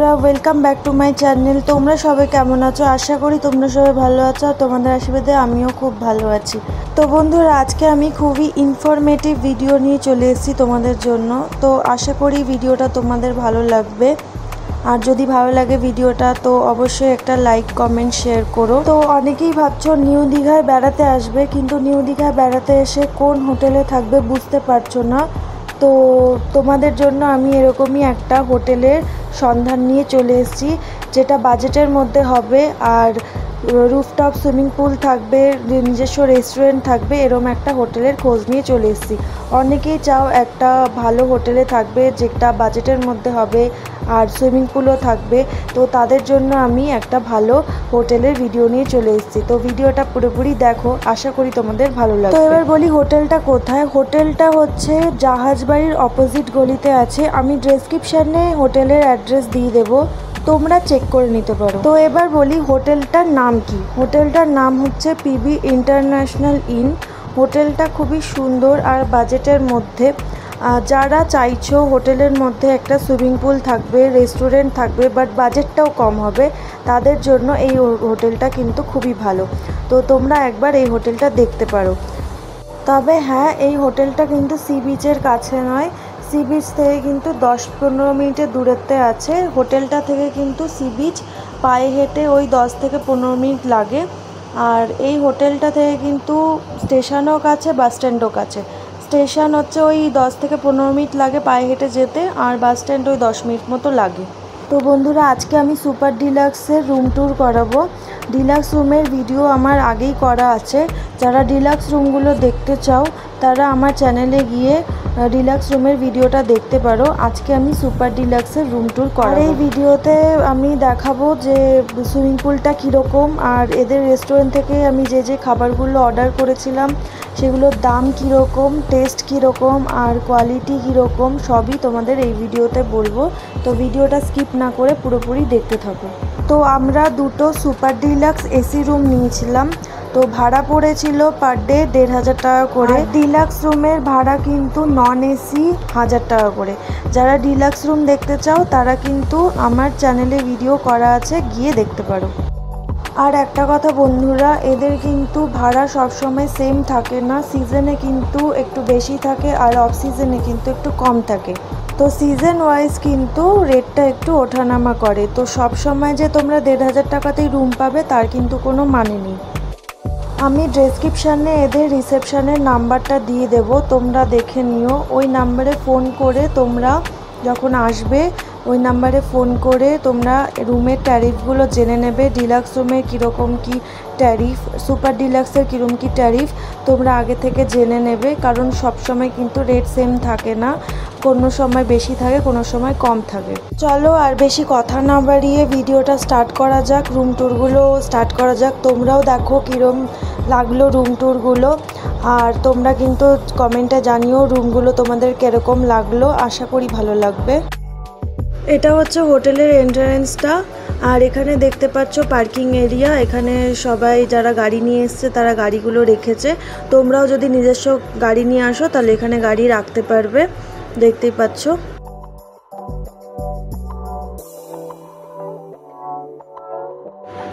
বন্ধুরা, welcome back to my channel. তোমরা সবাই কেমন আছো? আশা করি তোমরা সবাই ভালো আছো আর তোমাদের আশীর্বাদে আমিও খুব ভালো আছি। তো বন্ধুরা, আজকে আমি খুবই ইনফরমেটিভ ভিডিও নিয়ে চলে এসেছি তোমাদের জন্য। তো আশা করি ভিডিওটা তোমাদের ভালো লাগবে। আর যদি ভালো লাগে ভিডিওটা তো অবশ্যই একটা লাইক কমেন্ট শেয়ার করো। তো অনেকেই ভাবছো নিউ দীঘায় বেড়াতে আসবে, কিন্তু নিউ দীঘায় বেড়াতে এসে কোন হোটেলে থাকবে বুঝতে পারছো না। তো তোমাদের জন্য আমি এরকমই একটা হোটেলের সন্ধান নিয়ে চলে এসেছি, যেটা বাজেটের মধ্যে হবে আর রুফটপ সুইমিং পুল থাকবে, নিজস্ব রেস্টুরেন্ট থাকবে, এরকম একটা হোটেলের খোঁজ নিয়ে চলে এসেছি। অনেকেই চাও একটা ভালো হোটেলে থাকবে যেটা বাজেটের মধ্যে হবে আর সুইমিং পুলও থাকবে। তো তাদের জন্য আমি একটা ভালো হোটেলের ভিডিও নিয়ে চলে এসেছি। তো ভিডিওটা পুরোপুরি দেখো, আশা করি তোমাদের ভালো লাগবে। তো এবার বলি হোটেলটা কোথায়। হোটেলটা হচ্ছে জাহাজবাড়ির অপোজিট গলিতে আছে। আমি ডেসক্রিপশানে হোটেলের অ্যাড্রেস দিয়ে দেবো, তোমরা চেক করে নিতে পারো। তো এবার বলি হোটেলটার নাম কি। হোটেলটার নাম হচ্ছে পিবি ইন্টারন্যাশনাল ইন। হোটেলটা খুবই সুন্দর আর বাজেটের মধ্যে। যারা চাইছো হোটেলের মধ্যে একটা সুইমিং পুল থাকবে, রেস্টুরেন্ট থাকবে, বাট বাজেটটাও কম হবে, তাদের জন্য এই হোটেলটা কিন্তু খুবই ভালো। তো তোমরা একবার এই হোটেলটা দেখতে পারো। তবে হ্যাঁ, এই হোটেলটা কিন্তু সি বিচের কাছে নয়, সি বিচ থেকে কিন্তু 10-15 মিনিটের দূরত্বে আছে। হোটেলটা থেকে কিন্তু সি বিচ পায়ে হেঁটে ওই 10 থেকে 15 মিনিট লাগে। আর এই হোটেলটা থেকে কিন্তু স্টেশনও কাছে, বাস স্ট্যান্ডও কাছে। স্টেশন হচ্ছে ওই 10 থেকে 15 মিনিট লাগে পায়ে হেঁটে যেতে, আর বাস স্ট্যান্ড ওই 10 মিনিট মতো লাগে। তো বন্ধুরা, আজকে আমি সুপার ডিলাক্সের রুম ট্যুর করাবো। ডিলাক্স রুমের ভিডিও আমার আগেই করা আছে। যারা ডিলাক্স রুমগুলো দেখতে চাও তারা আমার চ্যানেলে গিয়ে ডিলাক্স রুমের ভিডিওটা দেখতে পারো। আজকে আমি সুপার ডিলাক্সের রুম ট্যুর করাবো। এই ভিডিওতে আমি দেখাবো যে সুইমিং পুলটা কীরকম, আর এদের রেস্টুরেন্ট থেকে আমি যে খাবারগুলো অর্ডার করেছিলাম সেগুলোর দাম কীরকম, টেস্ট কীরকম আর কোয়ালিটি কীরকম, সবই তোমাদের এই ভিডিওতে বলবো। তো ভিডিওটা স্কিপ না করে পুরোপুরি দেখতে থাকো। তো আমরা দুটো সুপার ডিলাক্স এসি রুম নিয়েছিলাম। তো ভাড়া পড়েছিল পার ডে 1,500 টাকা করে। ডিলাক্স রুমের ভাড়া কিন্তু নন এসি 1000 টাকা করে। যারা ডিলাক্স রুম দেখতে চাও তারা কিন্তু আমার চ্যানেলে ভিডিও করা আছে, গিয়ে দেখতে পারো। আর একটা কথা বন্ধুরা, এদের কিন্তু ভাড়া সবসময় সেম থাকে না। সিজনে কিন্তু একটু বেশি থাকে আর অফ সিজনে কিন্তু একটু কম থাকে। তো সিজন ওয়াইজ কিন্তু রেটটা একটু ওঠানামা করে। তো সব সময় যে তোমরা 1,500 টাকাতেই রুম পাবে তার কিন্তু কোনো মানে নেই। আমি ডেসক্রিপশানে এদের রিসেপশানের নাম্বারটা দিয়ে দেবো, তোমরা দেখে নিও। ওই নাম্বারে ফোন করে তোমরা যখন আসবে ওই নাম্বারে ফোন করে তোমরা রুমের ট্যারিফগুলো জেনে নেবে। ডিলাক্স রুমের কীরকম কী ট্যারিফ, সুপার ডিলাক্সের কীরকম কী ট্যারিফ তোমরা আগে থেকে জেনে নেবে, কারণ সব সময় কিন্তু রেট সেম থাকে না। কোনো সময় বেশি থাকে, কোনো সময় কম থাকে। চলো আর বেশি কথা না বাড়িয়ে ভিডিওটা স্টার্ট করা যাক, রুম ট্যুরগুলো স্টার্ট করা যাক। তোমরাও দেখো কীরকম লাগলো রুম ট্যুরগুলো, আর তোমরা কিন্তু কমেন্টে জানিও রুমগুলো তোমাদের কীরকম লাগলো। আশা করি ভালো লাগবে। এটা হচ্ছে হোটেলের এন্ট্রান্সটা, আর এখানে দেখতে পাচ্ছ পার্কিং এরিয়া। এখানে সবাই যারা গাড়ি নিয়ে এসছে তারা গাড়িগুলো রেখেছে। তোমরাও যদি নিজস্ব গাড়ি নিয়ে আসো তাহলে এখানে গাড়ি রাখতে পারবে, দেখতেই পাচ্ছ।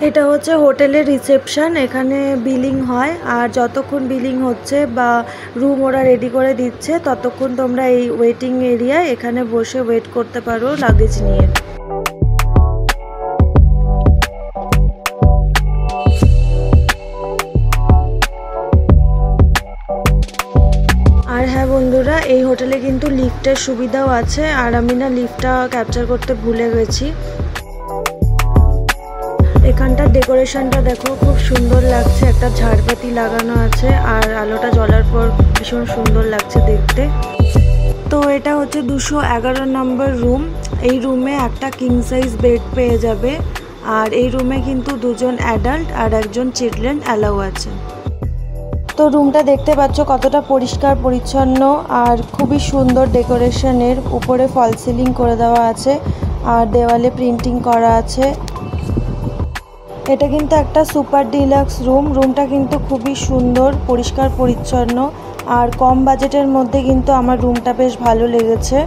এটা হচ্ছে হোটেলের রিসেপশন। এখানে বিলিং হয়, আর যতক্ষণ বিলিং হচ্ছে বা রুম ওরা রেডি করে দিচ্ছে ততক্ষণ তোমরা এই ওয়েটিং এরিয়ায় এখানে বসে ওয়েট করতে পারো লাগেজ নিয়ে। আর হ্যাঁ বন্ধুরা, এই হোটেলে কিন্তু লিফটের সুবিধাও আছে, আর আমি না লিফটটা ক্যাপচার করতে ভুলে গেছি। এখানটার ডেকোরেশনটা দেখো, খুব সুন্দর লাগছে। একটা ঝাড়বাতি লাগানো আছে আর আলোটা জ্বলার পর ভীষণ সুন্দর লাগছে দেখতে। তো এটা হচ্ছে 211 নম্বর রুম। এই রুমে একটা কিং সাইজ বেড পেয়ে যাবে, আর এই রুমে কিন্তু 2জন অ্যাডাল্ট আর 1জন চিলড্রেন অ্যালাউ আছে। তো রুমটা দেখতে পাচ্ছ কতটা পরিষ্কার পরিচ্ছন্ন আর খুবই সুন্দর ডেকোরেশনের। উপরে ফল সিলিং করে দেওয়া আছে আর দেওয়ালে প্রিন্টিং করা আছে। এটা কিন্তু একটা সুপার ডিলাক্স রুম। রুমটা কিন্তু খুবই সুন্দর, পরিষ্কার পরিচ্ছন্ন আর কম বাজেটের মধ্যে কিন্তু আমার রুমটা বেশ ভালো লেগেছে।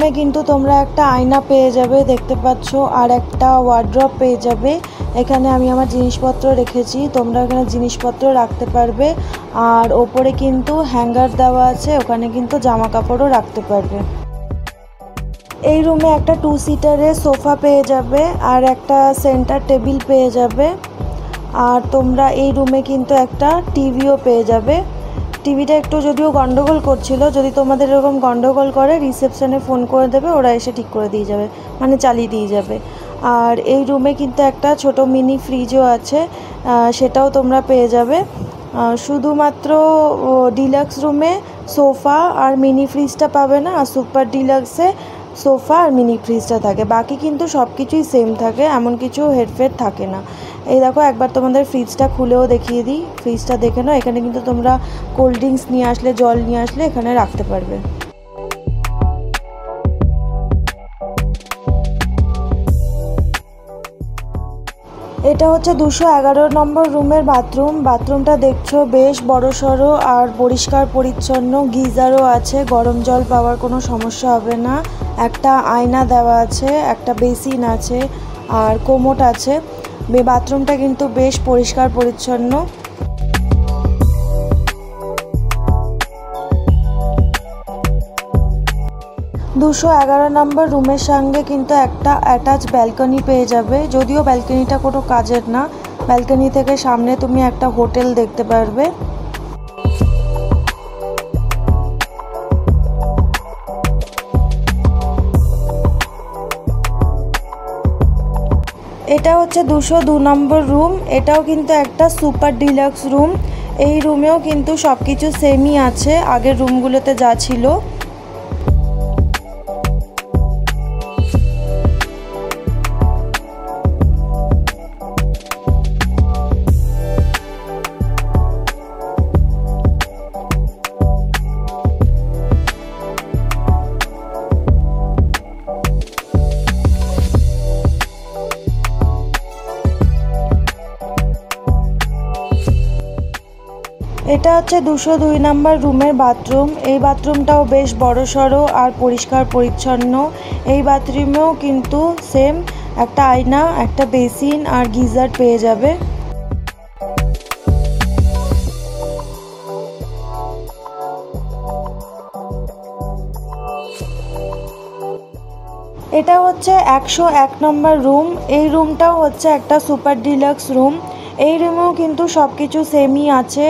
রুমে কিন্তু তোমরা একটা আয়না পেয়ে যাবে দেখতে পাচ্ছ, আর একটা ওয়ার্ড্রপ পেয়ে যাবে। এখানে আমি আমার জিনিসপত্র রেখেছি, তোমরা এখানে জিনিসপত্র রাখতে পারবে। আর ওপরে কিন্তু হ্যাঙ্গার দেওয়া আছে, ওখানে কিন্তু জামা কাপড়ও রাখতে পারবে। এই রুমে একটা 2 সিটারের সোফা পেয়ে যাবে আর একটা সেন্টার টেবিল পেয়ে যাবে। আর তোমরা এই রুমে কিন্তু একটা টিভিও পেয়ে যাবে। টিভিটা একটু যদিও গন্ডগোল করছিল, যদি তোমাদের এরকম গন্ডগোল করে রিসেপশনে ফোন করে দেবে, ওরা এসে ঠিক করে দিয়ে যাবে, মানে চালিয়ে দিয়ে যাবে। আর এই রুমে কিন্তু একটা ছোট মিনি ফ্রিজও আছে, সেটাও তোমরা পেয়ে যাবে। শুধুমাত্র ডিলাক্স রুমে সোফা আর মিনি ফ্রিজটা পাবে না, আর সুপার ডিলাক্সে সোফা আর মিনি ফ্রিজটা থাকে, বাকি কিন্তু সব কিছুই সেম থাকে, এমন কিছু হেরফের থাকে না। এই দেখো একবার তোমাদের ফ্রিজটা খুলেও দেখিয়ে দিই, ফ্রিজটা দেখে নাও। এখানে কিন্তু তোমরা কোল্ড ড্রিঙ্কস নিয়ে আসলে, জল নিয়ে আসলে এখানে রাখতে পারবে। এটা হচ্ছে 211 নম্বর রুমের বাথরুম। বাথরুমটা দেখছো বেশ বড়সড় আর পরিষ্কার পরিচ্ছন্ন, গিজারও আছে, গরম জল পাওয়ার কোনো সমস্যা হবে না। একটা আয়না দেওয়া আছে, একটা বেসিন আছে আর কোমোট আছে। বাথরুমটা কিন্তু বেশ পরিষ্কার পরিচ্ছন্ন। 211 নম্বর রুমের সঙ্গে কিন্তু একটা অ্যাটাচ ব্যালকনি পেয়ে যাবে, যদিও ব্যালকনিটা কোনো কাজের না। ব্যালকনি থেকে সামনে তুমি একটা হোটেল দেখতে পারবে। এটা হচ্ছে 202 নম্বর রুম। এটাও কিন্তু একটা সুপার ডিলাক্স রুম। এই রুমেও কিন্তু সব কিছু সেমই আছে আগের রুমগুলোতে যা ছিল। এটা হচ্ছে 202 নম্বর রুমের বাথরুম। এই বাথরুমটাও বেশ বড়সড় আর পরিষ্কার পরিচ্ছন্ন। এই বাথরুমেও কিন্তু সেম একটা আয়না, একটা বেসিন আর গিজার পেয়ে যাবে। এটা হচ্ছে 101 নম্বর রুম। এই রুমটাও হচ্ছে একটা সুপার ডিলাক্স রুম। এই রুমেও কিন্তু সব কিছু সেমই আছে।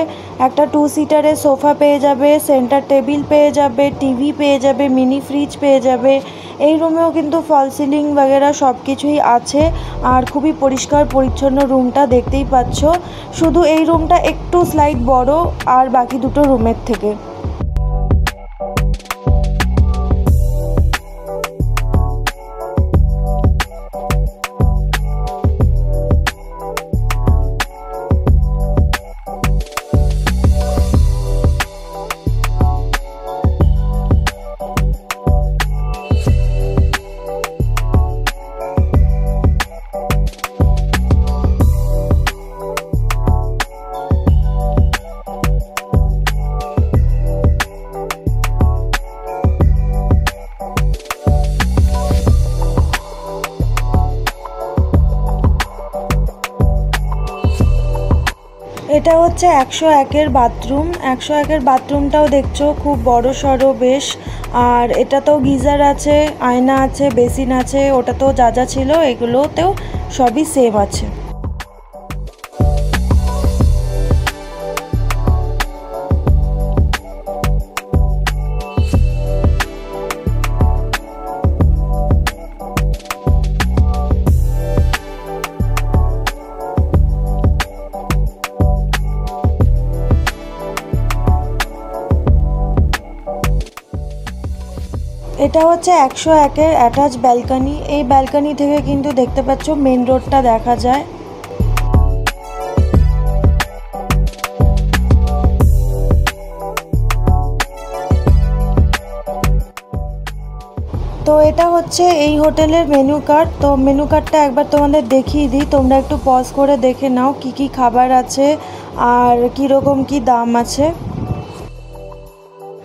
একটা 2 সিটারের সোফা পেয়ে যাবে, সেন্টার টেবিল পেয়ে যাবে, টিভি পেয়ে যাবে, মিনি ফ্রিজ পেয়ে যাবে। এই রুমেও কিন্তু ফল সিলিং वगैरह সব কিছুই আছে আর খুবই পরিষ্কার পরিচ্ছন্ন রুমটা দেখতেই পাচ্ছ। শুধু এই রুমটা একটু স্লাইড বড় আর বাকি দুটো রুমের থেকে। এটা হচ্ছে 101-এর বাথরুম। 101-এর বাথরুমটাও দেখছো খুব বড় সড়ো বেশ। আর এটাতেও গিজার আছে, আয়না আছে, বেসিন আছে, ওটাতেও যা যা ছিল এগুলোতেও সবই সেম আছে। এটা হচ্ছে 101-এর অ্যাটাচ ব্যালকনি। এই ব্যালকনি থেকে কিন্তু দেখতে পাচ্ছ মেন রোডটা দেখা যায়। তো এটা হচ্ছে এই হোটেলের মেনু কার্ড। তো মেনু কার্ডটা একবার তোমাদের দেখিয়ে দিই, তোমরা একটু পজ করে দেখে নাও কি কি খাবার আছে আর কীরকম কি দাম আছে।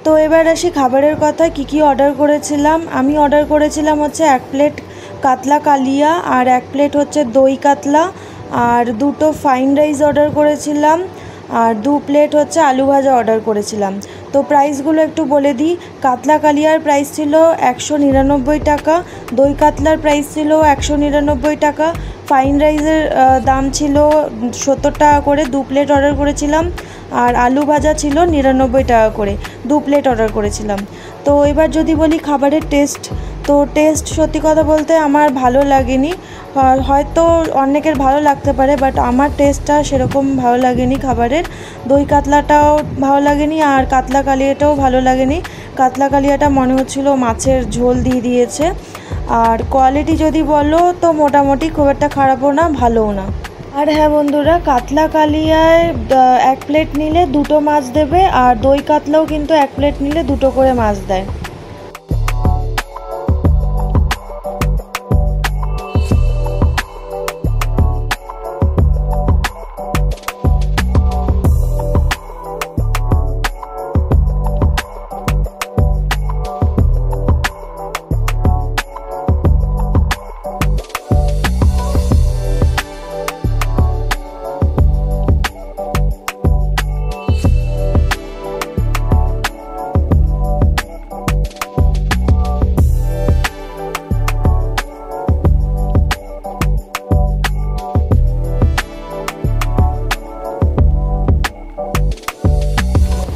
তো এবার আসি খাবারের কথা, কি অর্ডার করেছিলাম। আমি অর্ডার করেছিলাম হচ্ছে 1 প্লেট কাতলা কালিয়া আর 1 প্লেট হচ্ছে দই কাতলা আর 2টো ফাইন রাইস অর্ডার করেছিলাম আর 2 প্লেট হচ্ছে আলু ভাজা অর্ডার করেছিলাম। তো প্রাইসগুলো একটু বলে দিই। কাতলা কালিয়ার প্রাইস ছিল 199 টাকা, দই কাতলার প্রাইস ছিল 199 টাকা, ফাইন রাইসের দাম ছিল 70 টাকা করে, 2 প্লেট অর্ডার করেছিলাম আর আলু ভাজা ছিল 99 টাকা করে, 2 প্লেট অর্ডার করেছিলাম। তো এবার যদি বলি খাবারের টেস্ট, তো টেস্ট সত্যি কথা বলতে আমার ভালো লাগেনি, হয়তো অনেকের ভালো লাগতে পারে, বাট আমার টেস্টটা সেরকম ভালো লাগেনি খাবারের। দই কাতলাটাও ভালো লাগেনি আর কাতলা কালিয়াটাও ভালো লাগেনি। কাতলা কালিয়াটা মনে হচ্ছিলো মাছের ঝোল দিয়ে দিয়েছে। আর কোয়ালিটি যদি বলো তো মোটামুটি খুব একটা খারাপও না ভালোও না। আর হ্যাঁ বন্ধুরা, কাতলা কালিয়ায় 1 প্লেট নিলে 2টো মাছ দেবে আর দই কাতলাও কিন্তু 1 প্লেট নিলে 2টো করে মাছ দেয়।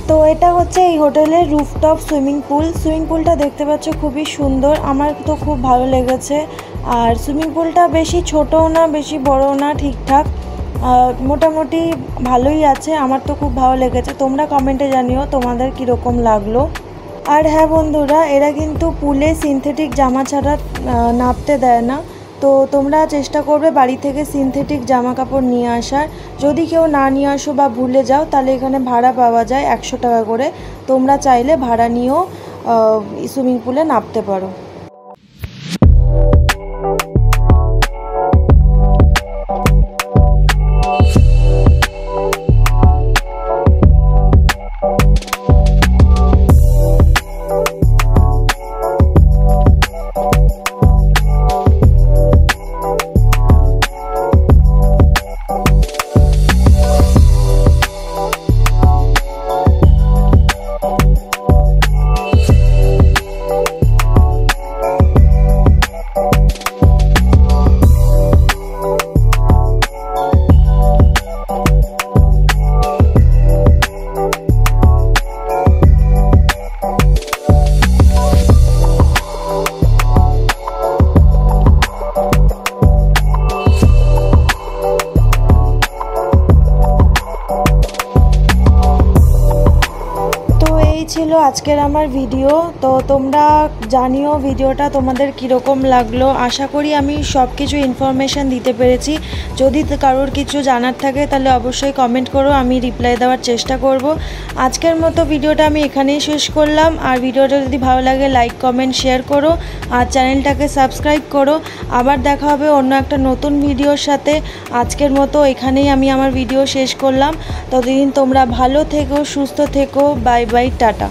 তো এটা হচ্ছে এই হোটেলের রুফটপ সুইমিং পুলটা দেখতে পাচ্ছ খুবই সুন্দর, আমার তো খুব ভালো লেগেছে। আর সুইমিং পুলটা বেশি ছোটও না বেশি বড়ও না, ঠিকঠাক মোটামুটি ভালোই আছে, আমার তো খুব ভালো লেগেছে। তোমরা কমেন্টে জানিও তোমাদের কীরকম লাগলো। আর হ্যাঁ বন্ধুরা, এরা কিন্তু পুলে সিনথেটিক জামা ছাড়া নামতে দেয় না, তো তোমরা চেষ্টা করবে বাড়ি থেকে সিনথেটিক জামা কাপড় নিয়ে আসার। যদি কেউ না নিয়ে আসো বা ভুলে যাও তাহলে এখানে ভাড়া পাওয়া যায় 100 টাকা করে, তোমরা চাইলে ভাড়া নিয়েও সুইমিং পুলে নামতে পারো। ছিল আজকের আমার ভিডিও। তো তোমরা জানিও ভিডিওটা তোমাদের কীরকম লাগলো। আশা করি আমি সব কিছু ইনফরমেশান দিতে পেরেছি। যদি কারোর কিছু জানার থাকে তাহলে অবশ্যই কমেন্ট করো, আমি রিপ্লাই দেওয়ার চেষ্টা করব। আজকের মতো ভিডিওটা আমি এখানেই শেষ করলাম। আর ভিডিওটা যদি ভালো লাগে লাইক কমেন্ট শেয়ার করো আর চ্যানেলটাকে সাবস্ক্রাইব করো। আবার দেখা হবে অন্য একটা নতুন ভিডিওর সাথে। আজকের মতো এখানেই আমি আমার ভিডিও শেষ করলাম। ততদিন তোমরা ভালো থেকো, সুস্থ থেকো। Bye bye, tata.